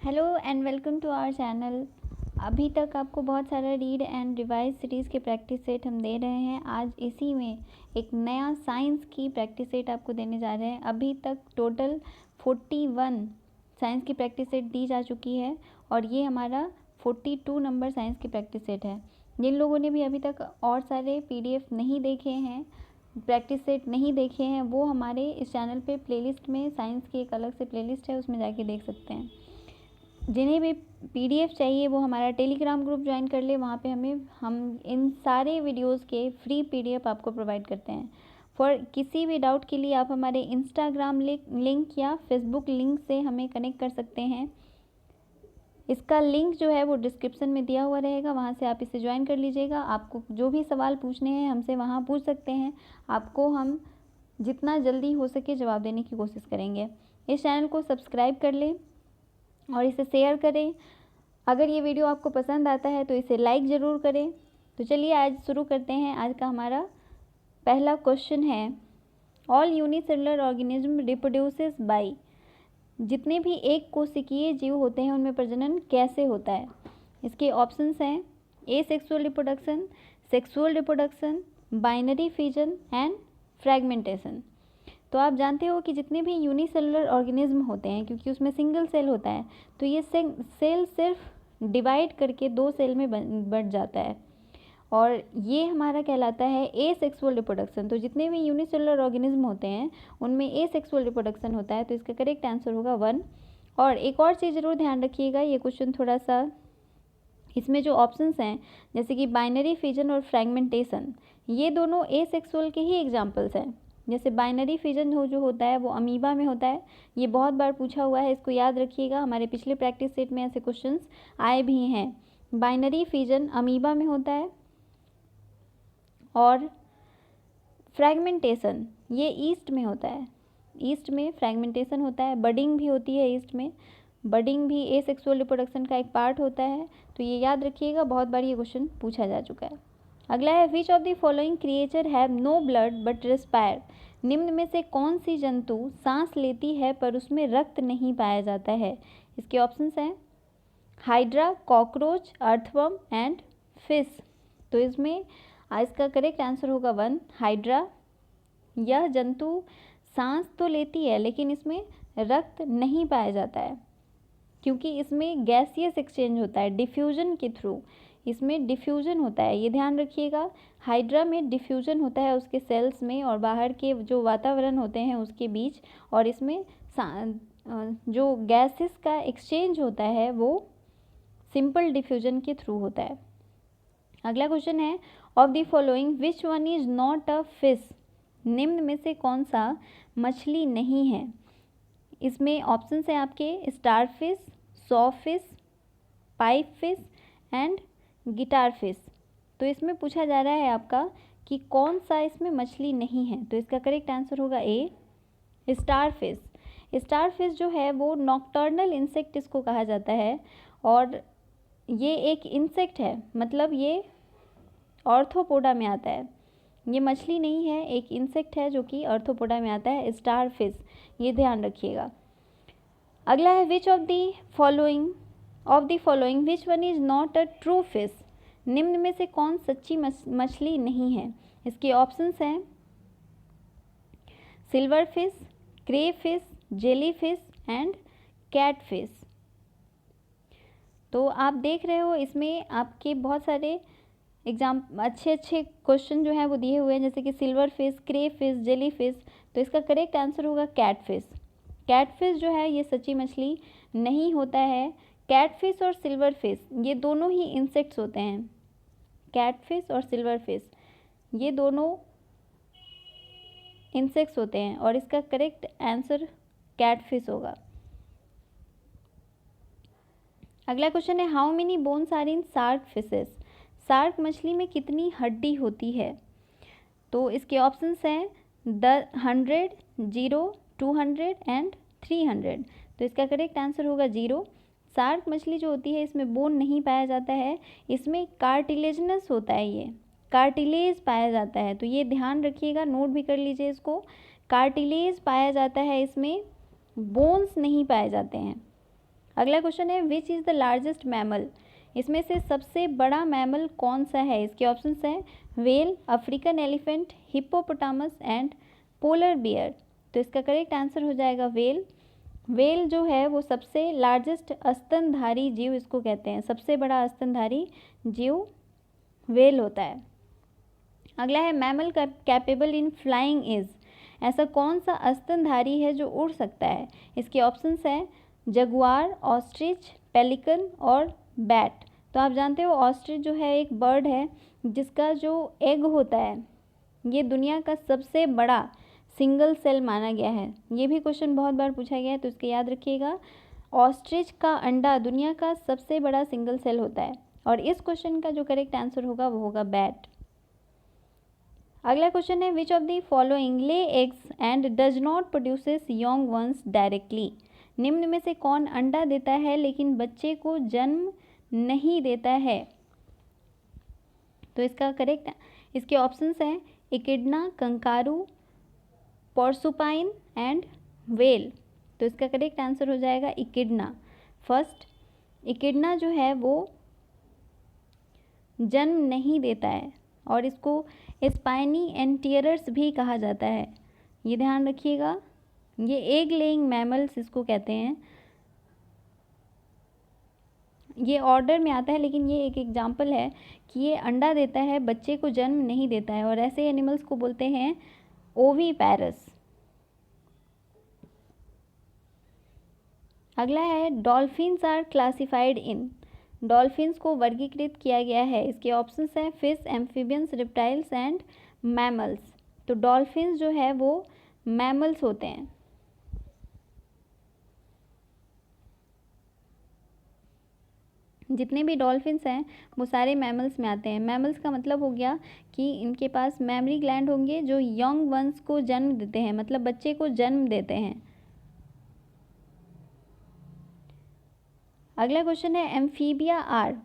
Hello and welcome to our channel. अभी तक आपको बहुत सारा रीड एंड रिवाइज सीरीज़ के प्रैक्टिस सेट हम दे रहे हैं। आज इसी में एक नया साइंस की प्रैक्टिस सेट आपको देने जा रहे हैं। अभी तक टोटल 41 साइंस की प्रैक्टिस सेट दी जा चुकी है और ये हमारा 42 नंबर साइंस की प्रैक्टिस सेट है। जिन लोगों ने भी अभी तक और सारे PDF नहीं देखे हैं, प्रैक्टिस सेट नहीं देखे हैं, वो हमारे इस चैनल पे प्लेलिस्ट में साइंस की एक अलग से प्लेलिस्ट है, उसमें जाके देख सकते हैं। जिन्हें भी PDF चाहिए वो हमारा टेलीग्राम ग्रुप ज्वाइन कर ले। वहाँ पे हम इन सारे वीडियोस के फ्री PDF आपको प्रोवाइड करते हैं। फॉर किसी भी डाउट के लिए आप हमारे इंस्टाग्राम लिंक या फेसबुक लिंक से हमें कनेक्ट कर सकते हैं। इसका लिंक जो है वो डिस्क्रिप्शन में दिया हुआ रहेगा, वहाँ से आप इसे ज्वाइन कर लीजिएगा। आपको जो भी सवाल पूछने हैं हमसे वहाँ पूछ सकते हैं। आपको हम जितना जल्दी हो सके जवाब देने की कोशिश करेंगे। इस चैनल को सब्सक्राइब कर लें और इसे शेयर करें। अगर ये वीडियो आपको पसंद आता है तो इसे लाइक ज़रूर करें। तो चलिए आज शुरू करते हैं। आज का हमारा पहला क्वेश्चन है, all unicellular organism reproduces by. जितने भी एक कोशिकीय जीव होते हैं उनमें प्रजनन कैसे होता है? इसके ऑप्शंस हैं asexual reproduction, sexual reproduction, binary fission and fragmentation. तो आप जानते हो कि जितने भी यूनिसेलुलर ऑर्गेनिज्म होते हैं, क्योंकि उसमें सिंगल सेल होता है, तो ये सेल सिर्फ डिवाइड करके 2 सेल में बढ़ जाता है और ये हमारा कहलाता है एसेक्सुअल रिप्रोडक्शन। तो जितने भी यूनिसेलुलर ऑर्गेनिज्म होते हैं उनमें एसेक्सुअल रिप्रोडक्शन होता है। तो इसका करेक्ट आंसर होगा 1। और एक और चीज़ ज़रूर ध्यान रखिएगा, ये क्वेश्चन थोड़ा सा, इसमें जो ऑप्शंस हैं जैसे कि बाइनरी फिजन और फ्रैगमेंटेशन, ये दोनों एसेक्सुअल के ही एग्जाम्पल्स हैं। जैसे बाइनरी फिजन जो होता है वो अमीबा में होता है। ये बहुत बार पूछा हुआ है, इसको याद रखिएगा। हमारे पिछले प्रैक्टिस सेट में ऐसे क्वेश्चंस आए भी हैं। बाइनरी फिजन अमीबा में होता है और फ्रैगमेंटेशन ये ईस्ट में होता है। ईस्ट में फ्रैगमेंटेशन होता है। बडिंग भी होती है ईस्ट में। बडिंग भी एसेक्सुअल रिप्रोडक्शन का एक पार्ट होता है। तो ये याद रखिएगा, बहुत बार ये क्वेश्चन पूछा जा चुका है। अगला है, which of the following creature have no blood but respire. निम्न में से कौन सी जंतु सांस लेती है पर उसमें रक्त नहीं पाया जाता है? इसके ऑप्शंस हैं hydra, cockroach, earthworm and fish. तो इसमें इसका करेक्ट आंसर होगा 1, हाइड्रा। यह जंतु सांस तो लेती है लेकिन इसमें रक्त नहीं पाया जाता है, क्योंकि इसमें गैसियस एक्सचेंज होता है डिफ्यूजन के थ्रू। इसमें डिफ्यूजन होता है, ये ध्यान रखिएगा। हाइड्रा में डिफ्यूजन होता है उसके सेल्स में और बाहर के जो वातावरण होते हैं उसके बीच, और इसमें जो गैसेस का एक्सचेंज होता है वो सिंपल डिफ्यूजन के थ्रू होता है। अगला क्वेश्चन है, of the following which one is not a fish. निम्न में से कौन सा मछली नहीं है? इसमें ऑप्शंस हैं आपके star fish, saw fish, pipe fish and guitar fish. तो इसमें पूछा जा रहा है आपका कि कौन सा इसमें मछली नहीं है। तो इसका करेक्ट आंसर होगा ए, स्टार फिश। स्टार फिश जो है वो नॉकटर्नल इंसेक्ट इसको कहा जाता है और ये एक इंसेक्ट है, मतलब ये ऑर्थोपोडा में आता है। ये मछली नहीं है, एक इंसेक्ट है जो कि ऑर्थोपोडा में आता है, स्टार फिश। ये ध्यान रखिएगा। अगला है, which of the following which one is not a true fish. निम्न में से कौन सच्ची मछली नहीं है? इसके ऑप्शंस हैं silverfish, crayfish, jellyfish and catfish. तो आप देख रहे हो इसमें आपके बहुत सारे अच्छे क्वेश्चन जो हैं वो दिए हुए हैं, जैसे कि silver fish, crayfish, jelly fish. तो इसका करेक्ट आंसर होगा कैट फिश। कैट फिश जो है ये सच्ची मछली नहीं होता है। कैट फिश और सिल्वर फिश ये दोनों ही इंसेक्ट्स होते हैं। कैट फिश और सिल्वर फिश ये दोनों इंसेक्ट्स होते हैं और इसका करेक्ट आंसर कैट फिश होगा। अगला क्वेश्चन है, how many bones are in shark fishes. Shark मछली में कितनी हड्डी होती है? तो इसके ऑप्शंस हैं 100, 0, 200 एंड 300। तो इसका करेक्ट आंसर होगा 0। शार्क मछली जो होती है इसमें बोन नहीं पाया जाता है, इसमें कार्टिलेजनस होता है, ये कार्टिलेज पाया जाता है। तो ये ध्यान रखिएगा, नोट भी कर लीजिए इसको। कार्टिलेज पाया जाता है, इसमें बोन्स नहीं पाए जाते हैं। अगला क्वेश्चन है which is the largest mammal, इसमें से सबसे बड़ा मैमल कौन सा है। इसके ऑप्शंस हैं whale, African elephant, hippopotamus and polar bear. तो इसका करेक्ट आंसर हो जाएगा व्हेल। व्हेल जो है वो सबसे लार्जेस्ट स्तनधारी जीव इसको कहते हैं, सबसे बड़ा स्तनधारी जीव व्हेल होता है। अगला है mammal capable in flying is, ऐसा कौन सा स्तनधारी है जो उड़ सकता है। इसके ऑप्शंस हैं जगुआर, ऑस्ट्रिच, पेलिकन और बैट। तो आप जानते हो ऑस्ट्रिच जो है एक बर्ड है जिसका जो एग होता है ये दुनिया का सबसे बड़ा सिंगल सेल माना गया है। ये भी क्वेश्चन बहुत बार पूछा गया है तो इसके याद रखिएगा। ऑस्ट्रिच का अंडा दुनिया का सबसे बड़ा सिंगल सेल होता है। और इस क्वेश्चन का जो करेक्ट आंसर होगा वो होगा बैट। अगला क्वेश्चन है which of the following lay eggs and does not produces young ones directly, निम्न में से कौन अंडा देता है लेकिन बच्चे को जन्म नहीं देता है। तो इसका करेक्ट इसके ऑप्शंस हैं इकिडना, कंकारू, पोर्सुपाइन एंड वेल। तो इसका करेक्ट आंसर हो जाएगा इकिडना। फर्स्ट इकिडना जो है वो जन्म नहीं देता है और इसको स्पाइनी एंटीयरस भी कहा जाता है, ये ध्यान रखिएगा। ये एग लेइंग मैमल्स इसको कहते हैं। ये ऑर्डर में आता है लेकिन ये एक एग्जाम्पल है कि ये अंडा देता है, बच्चे को जन्म नहीं देता है और ऐसे एनिमल्स को बोलते हैं ओवीपैरस। अगला है dolphins are classified in, dolphins को वर्गीकृत किया गया है। इसके ऑप्शंस हैं fish, amphibians, reptiles and mammals. तो डॉल्फिन्स जो है वो मैमल्स होते हैं। जितने भी डॉल्फिन्स हैं वो सारे मैमल्स में आते हैं। मैमल्स का मतलब हो गया कि इनके पास मैमरी ग्लैंड होंगे जो यंग वंस को जन्म देते हैं, मतलब बच्चे को जन्म देते हैं। अगला क्वेश्चन है एम्फीबिया आर,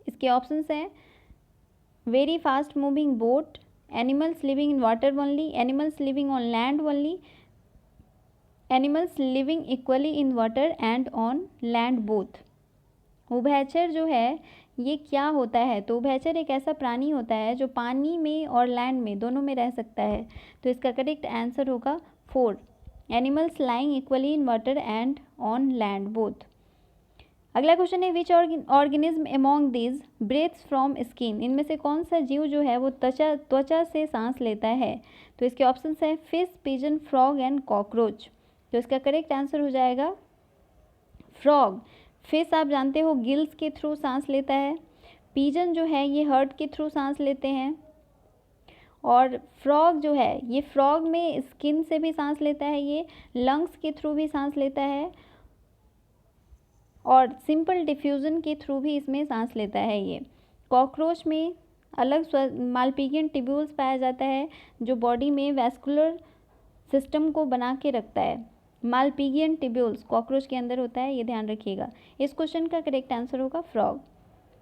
इसके ऑप्शंस हैं very fast moving boat, animals living in water only, animals living on land only, animals living equally in water and on land both. उभयचर जो है ये क्या होता है। तो उभयचर एक ऐसा प्राणी होता है जो पानी में और लैंड में दोनों में रह सकता है। तो इसका करेक्ट आंसर होगा 4, animals lying equally in water and on land both. अगला क्वेश्चन है which organism among these breaths from skin, इनमें से कौन सा जीव जो है वो त्वचा से सांस लेता है। तो इसके ऑप्शंस हैं fish, pigeon, frog and cockroach. तो इसका करेक्ट आंसर हो जाएगा फ्रॉग। फिश आप जानते हो गिल्स के थ्रू सांस लेता है, पिजन जो है ये हार्ट के थ्रू सांस लेते हैं और फ्रॉग जो है ये फ्रॉग में स्किन से भी सांस लेता है, ये लंग्स के थ्रू भी सांस लेता है और सिंपल डिफ्यूज़न के थ्रू भी इसमें सांस लेता है। ये कॉकरोच में अलग मालपीजियन ट्यूब्यूल्स पाया जाता है जो बॉडी में वैस्कुलर सिस्टम को बना के रखता है। मालपीजियन ट्यूब्यूल्स कॉकरोच के अंदर होता है, ये ध्यान रखिएगा। इस क्वेश्चन का करेक्ट आंसर होगा फ्रॉग।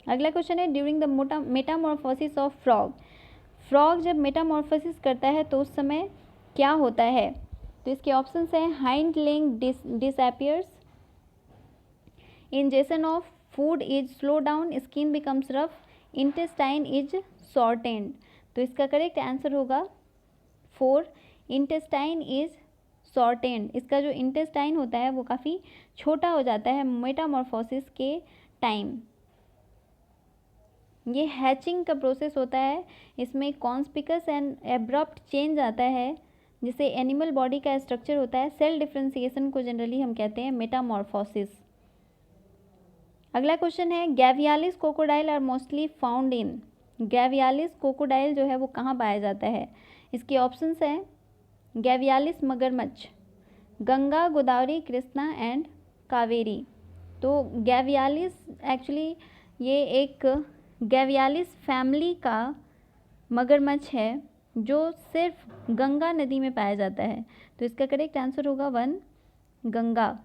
अगला क्वेश्चन है during the Metamorphosis of frog, frog जब मेटामॉर्फोसिस करता है तो उस समय क्या होता है। तो इसके ऑप्शंस हैं hind leg disappears, ingestion of food is slow down, skin becomes rough, intestine is shortened। तो इसका करेक्ट आंसर होगा 4, intestine is shortened। इसका जो इंटेस्टाइन होता है वो काफ़ी छोटा हो जाता है मेटामॉर्फोसिस के टाइम। ये हैचिंग का प्रोसेस होता है, इसमें कॉन्स्पिकस एंड एब्रप्ट चेंज आता है जिसे एनिमल बॉडी का स्ट्रक्चर होता है। सेल डिफ्रेंसिएशन को जनरली हम कहते हैं मेटामॉर्फोसिस। अगला क्वेश्चन है Gavialis crocodile are mostly found in, Gavialis crocodile जो है वो कहाँ पाया जाता है। इसके ऑप्शंस हैं गैवियालिस मगरमच्छ, गंगा, गोदावरी, कृष्णा एंड कावेरी। तो गैवियालिस एक्चुअली ये एक गैवियालिस फैमिली का मगरमच्छ है जो सिर्फ गंगा नदी में पाया जाता है। तो इसका करेक्ट आंसर होगा 1, गंगा।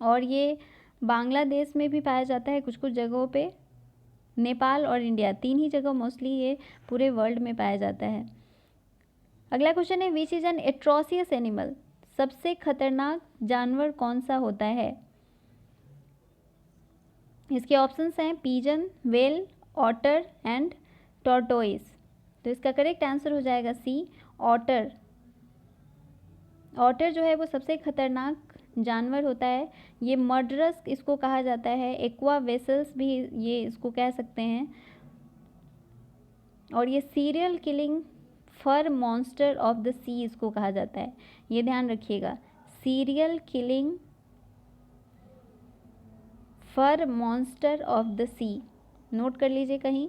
और ये बांग्लादेश में भी पाया जाता है कुछ कुछ जगहों पे, नेपाल और इंडिया 3 ही जगह मोस्टली ये पूरे वर्ल्ड में पाया जाता है। अगला क्वेश्चन है which is an atrocious animal, सबसे खतरनाक जानवर कौन सा होता है? इसके ऑप्शंस हैं pigeon, whale, otter and tortoise. तो इसका करेक्ट आंसर हो जाएगा सी, ऑटर। ऑटर जो है वो सबसे खतरनाक जानवर होता है। ये मर्डरस इसको कहा जाता है, एक्वा वेसल्स भी ये इसको कह सकते हैं, और ये serial killing fur monster of the sea इसको कहा जाता है। ये ध्यान रखिएगा, serial killing fur monster of the sea, note कर लीजिए कहीं,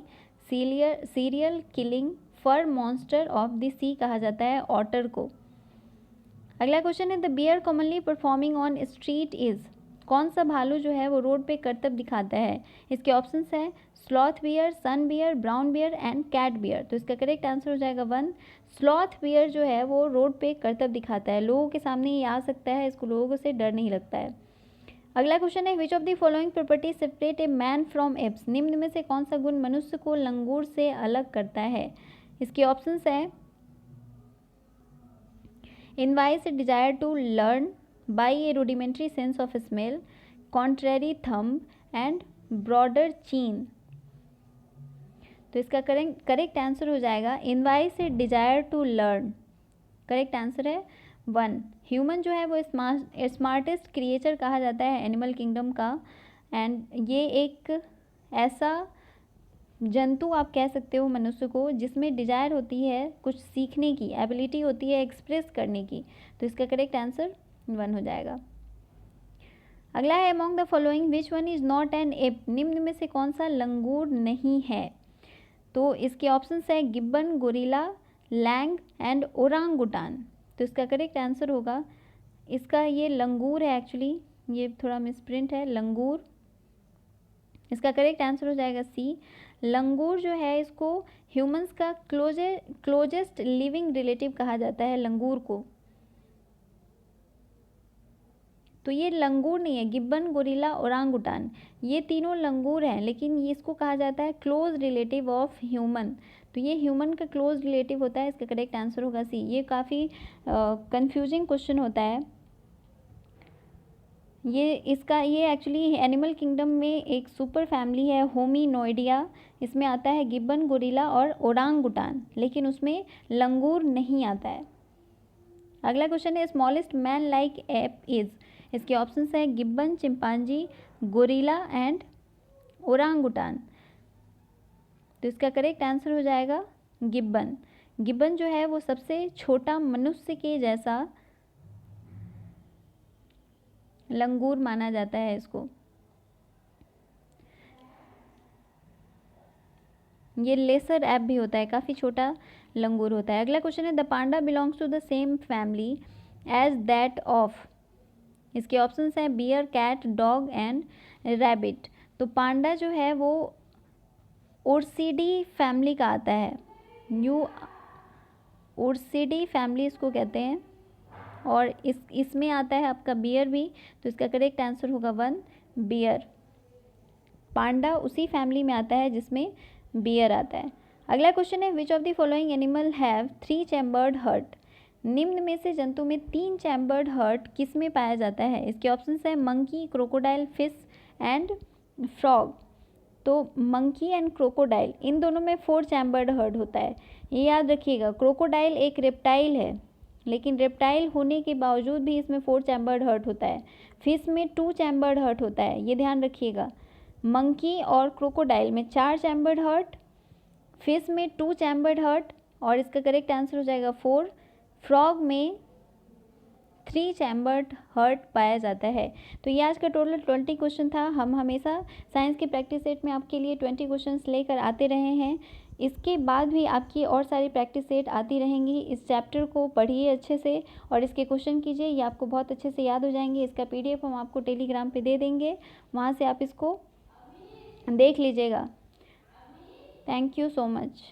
serial killing fur monster of the sea कहा जाता है ऑटर को। अगला क्वेश्चन है the bear commonly performing on street is, कौन सा भालू जो है वो रोड पे करतब दिखाता है? इसके ऑप्शंस हैं sloth bear, sun bear, brown bear and cat bear. तो इसका करेक्ट आंसर हो जाएगा 1, स्लॉथ बियर जो है वो रोड पे करतब दिखाता है, लोगों के सामने ये आ सकता है, इसको लोगों से डर नहीं लगता है। अगला क्वेश्चन है which of the following property separate a man from apps, निम्न में से कौन सा गुण मनुष्य को लंगूर से अलग करता है? इसके ऑप्शंस हैं envies a desire to learn by a rudimentary sense of smell, contrary thumb and broader chin। तो इसका करेक्ट आंसर हो जाएगा envies a desire to learn। Correct answer है 1। ह्यूमन जो है वो स्मार्टेस्ट क्रिएचर कहा जाता है एनिमल किंगडम का, एंड ये एक ऐसा जंतु आप कह सकते हो मनुष्य को जिसमें डिजायर होती है, कुछ सीखने की एबिलिटी होती है, एक्सप्रेस करने की। तो इसका करेक्ट आंसर 1 हो जाएगा। अगला है among the following which one is not an app, निम्न में से कौन सा लंगूर नहीं है? तो इसके ऑप्शंस है gibbon, gorilla, langur and orangutan. तो इसका करेक्ट आंसर होगा, इसका ये लंगूर है, एक्चुअली ये थोड़ा मिसप्रिंट है, लंगूर। इसका करेक्ट आंसर हो जाएगा सी, लंगूर जो है इसको ह्यूमंस का क्लोजेस्ट लिविंग रिलेटिव कहा जाता है लंगूर को। तो ये लंगूर नहीं है, गिब्बन, गोरिल्ला, ओरांगुटान ये तीनों लंगूर हैं, लेकिन ये इसको कहा जाता है क्लोज रिलेटिव ऑफ ह्यूमन। तो ये ह्यूमन का क्लोज रिलेटिव होता है, इसका करेक्ट आंसर होगा सी। ये काफ़ी कंफ्यूजिंग क्वेश्चन होता है ये एक्चुअली एनिमल किंगडम में एक सुपर फैमिली है होमिनोइडिया, इसमें आता है गिब्बन, गोरिल्ला और ओरांगुटान, लेकिन उसमें लंगूर नहीं आता है। अगला क्वेश्चन है smallest man like app is, इसके ऑप्शंस है Gibbon, chimpanzee, gorilla and orangutan. तो इसका करेक्ट आंसर हो जाएगा गिब्बन। गिब्बन जो है वो सबसे छोटा मनुष्य के जैसा लंगूर माना जाता है इसको। ये लेसर ऐप भी होता है, काफ़ी छोटा लंगूर होता है। अगला क्वेश्चन है the panda belongs to the same family as that of, इसके ऑप्शंस हैं bear, cat, dog and rabbit. तो पांडा जो है वो ओर्सिडी फैमिली का आता है, ओर्सिडी फैमिली इसको कहते हैं, और इसमें आता है आपका बियर भी। तो इसका करेक्ट आंसर होगा 1, बियर। पांडा उसी फैमिली में आता है जिसमें बियर आता है। अगला क्वेश्चन है which of the following animal have 3 chambered heart, निम्न में से जंतु में 3 चैम्बर्ड हार्ट किस में पाया जाता है? इसके ऑप्शंस है monkey, crocodile, fish and frog. तो मंकी एंड क्रोकोडाइल इन दोनों में 4 चैम्बर्ड हार्ट होता है, ये याद रखिएगा। क्रोकोडाइल एक रेप्टाइल है, लेकिन रेप्टाइल होने के बावजूद भी इसमें 4 चैम्बर्ड हार्ट होता है। फिश में 2 चैम्बर्ड हार्ट होता है, ये ध्यान रखिएगा। मंकी और क्रोकोडाइल में 4 चैम्बर्ड हार्ट, फिश में 2 चैम्बर्ड हार्ट, और इसका करेक्ट आंसर हो जाएगा 4। फ्रॉग में 3 चैम्बर्ड हार्ट पाया जाता है। तो ये आज का टोटल 20 क्वेश्चन था। हम हमेशा साइंस के प्रैक्टिस सेट में आपके लिए 20 क्वेश्चंस लेकर आते रहे हैं। इसके बाद भी आपकी और सारी प्रैक्टिस सेट आती रहेंगी। इस चैप्टर को पढ़िए अच्छे से और इसके क्वेश्चन कीजिए, ये आपको बहुत अच्छे से याद हो जाएंगे। इसका PDF हम आपको टेलीग्राम पे दे देंगे, वहाँ से आप इसको देख लीजिएगा। Thank you so much.